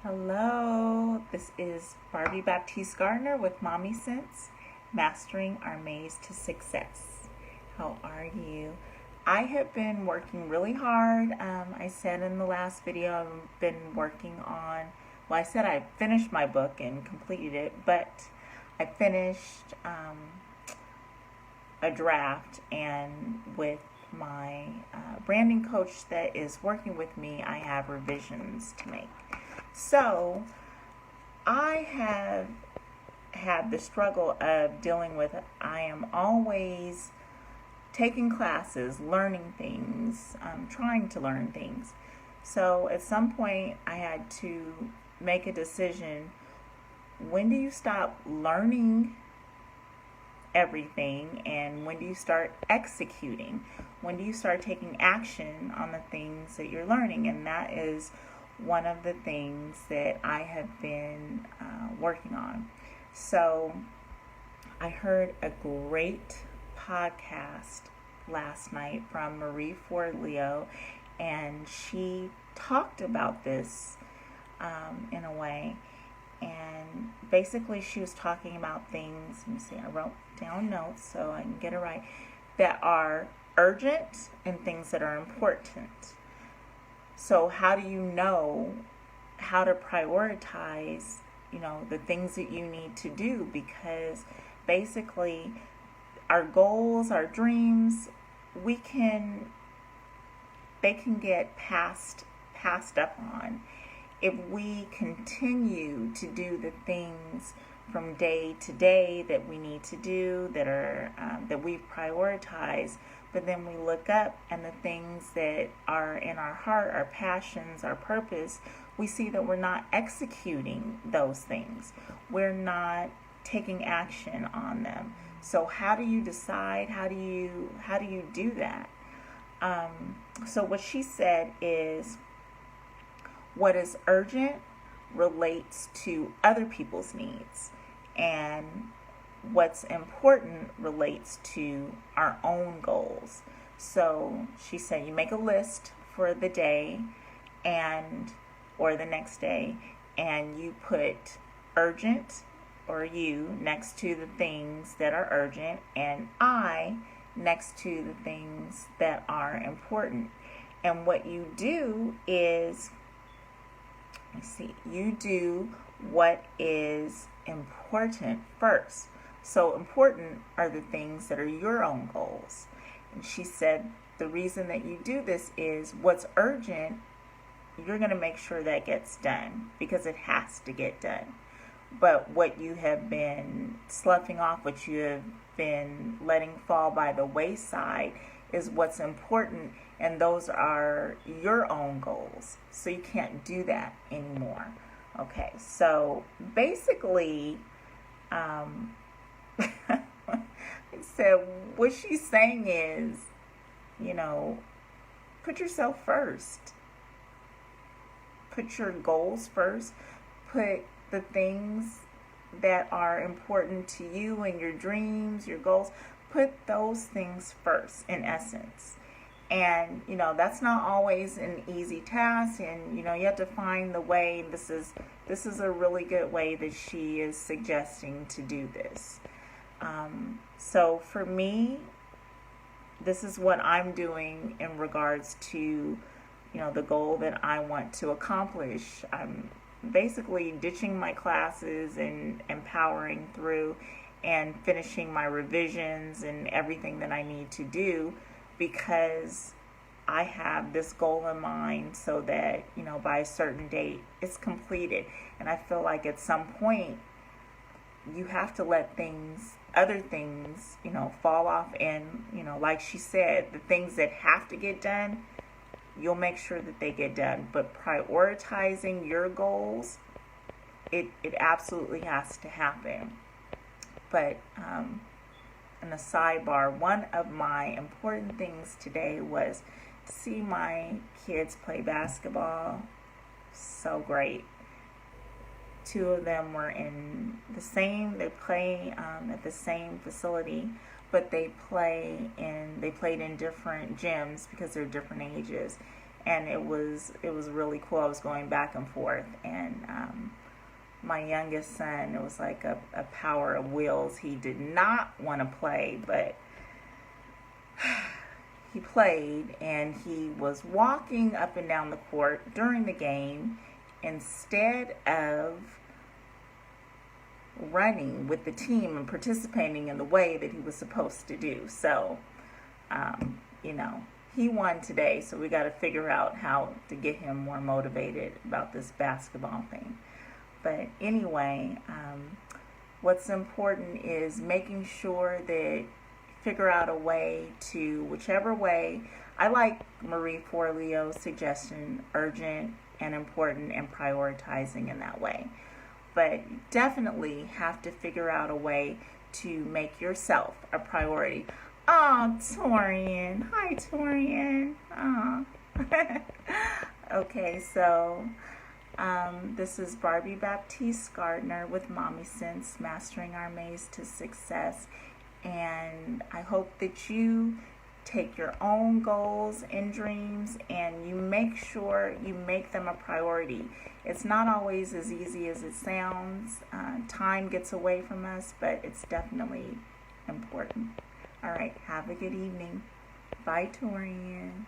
Hello, this is Barbie Baptiste Gardner with Mommy Sense, Mastering Our Maze to Success. How are you? I have been working really hard. I said in the last video I've been working on, I said I finished my book and completed it, but I finished a draft, and with my branding coach that is working with me, I have revisions to make. So I have had the struggle of dealing with, I am always taking classes, learning things, trying to learn things. So at some point I had to make a decision. When do you stop learning everything, and when do you start executing? When do you start taking action on the things that you're learning? And that is one of the things that I have been working on. So I heard a great podcast last night from Marie Forleo, and she talked about this in a way. And basically she was talking about things, let me see, I wrote down notes so I can get it right, that are urgent and things that are important. So how do you know how to prioritize, the things that you need to do? Because basically our goals, our dreams, they can get passed up on if we continue to do the things from day to day that we need to do, that are that we've prioritized. But then we look up, and the things that are in our heart, our passions, our purpose, we see that we're not executing those things. We're not taking action on them. So how do you decide? How do you do that? So what she said is, what is urgent relates to other people's needs, and what's important relates to our own goals. So she said you make a list for the day or the next day, and you put urgent, or you, next to the things that are urgent, and I next to the things that are important. And what you do is, you do what is important first. So important are the things that are your own goals. And she said the reason that you do this is, what's urgent, you're going to make sure that gets done because it has to get done. But what you have been sloughing off, what you have been letting fall by the wayside, is what's important, and those are your own goals. So you can't do that anymore. Okay, so basically, so what she's saying is, put yourself first. Put your goals first. Put the things that are important to you and your dreams, your goals, put those things first, in essence. And that's not always an easy task, and you have to find the way. This is a really good way that she is suggesting to do this. So for me, this is what I'm doing in regards to the goal that I want to accomplish. I'm basically ditching my classes and empowering through and finishing my revisions and everything that I need to do, because I have this goal in mind, so that by a certain date it's completed. And I feel like at some point you have to let other things fall off, and like she said, the things that have to get done, you'll make sure that they get done. But prioritizing your goals, it absolutely has to happen. But in a sidebar, one of my important things today was to see my kids play basketball. So great. Two of them were they play at the same facility, but they played in different gyms because they're different ages. and it was really cool. I was going back and forth, and my youngest son, it was like a power of wills. He did not want to play, but he played, and he was walking up and down the court during the game instead of running with the team and participating in the way that he was supposed to do. So, you know, he won today, so we got to figure out how to get him more motivated about this basketball thing. But anyway, what's important is making sure that figure out a way to, whichever way. I like Marie Forleo's suggestion, urgent and important, and prioritizing in that way. But definitely have to figure out a way to make yourself a priority. Oh, Torian. Hi, Torian. Oh. Okay, so this is Barbie Baptiste Gardner with Mommy Sense, Mastering Our Maze to Success. And I hope that you take your own goals and dreams and you make sure you make them a priority. It's not always as easy as it sounds. Time gets away from us, but it's definitely important. All right, have a good evening. Bye, Torian.